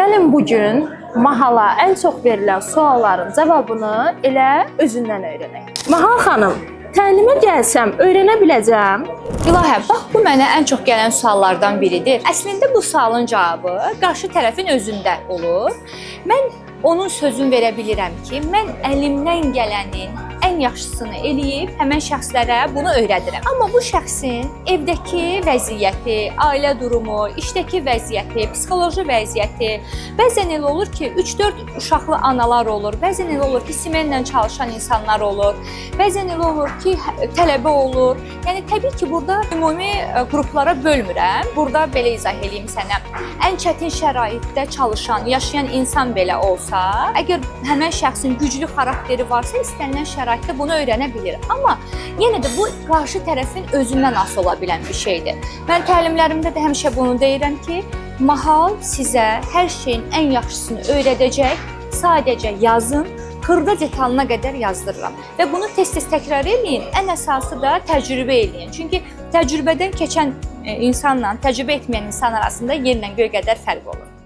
Gəlin bugün Mahala ən çox verilən sualların cavabını elə özündən öyrənək. Mahal xanım, təlimə gəlsəm öyrənə biləcəm? İlahə, bax bu mənə ən çox gələn suallardan biridir. Əslində bu sualın cavabı qarşı tərəfin özündə olur. Mən onun sözünü verə bilirəm ki, mən əlimdən gələnin ən yaxşısını eləyib həmən şəxslərə bunu öyrədirəm. Amma bu şəxsin evdəki vəziyyəti, ailə durumu, işdəki vəziyyəti, psixoloji vəziyyəti, bəzən elə olur ki, 3-4 uşaqlı analar olur, bəzən elə olur ki, simenlə çalışan insanlar olur, bəzən elə olur ki, tələbə olur. Yəni təbii ki, burada ümumi qruplara bölmürəm. Burada belə izah edeyim sənə. Ən çətin şəraitdə çalışan, yaşayan insan belə olsa, əgər həmən şəxsin güclü xarakteri varsa, istənilən şəraitdə bunu öyrənə bilir. Amma yenə də bu qarşı tərəfin özündən asılı ola bilən bir şeydir. Mən təlimlərimdə də həmişə bunu deyirəm ki, Mahal sizə hər şeyin ən yaxşısını öyrədəcək, sadəcə yazın, xırda detalına qədər yazdırıram. Və bunu tez-tez təkrar eləyin, ən əsası da təcrübə eləyin. Çünki təcrübədən keçən insanla təcrübə etməyən insan arasında yerlə göy qədər fərq olur.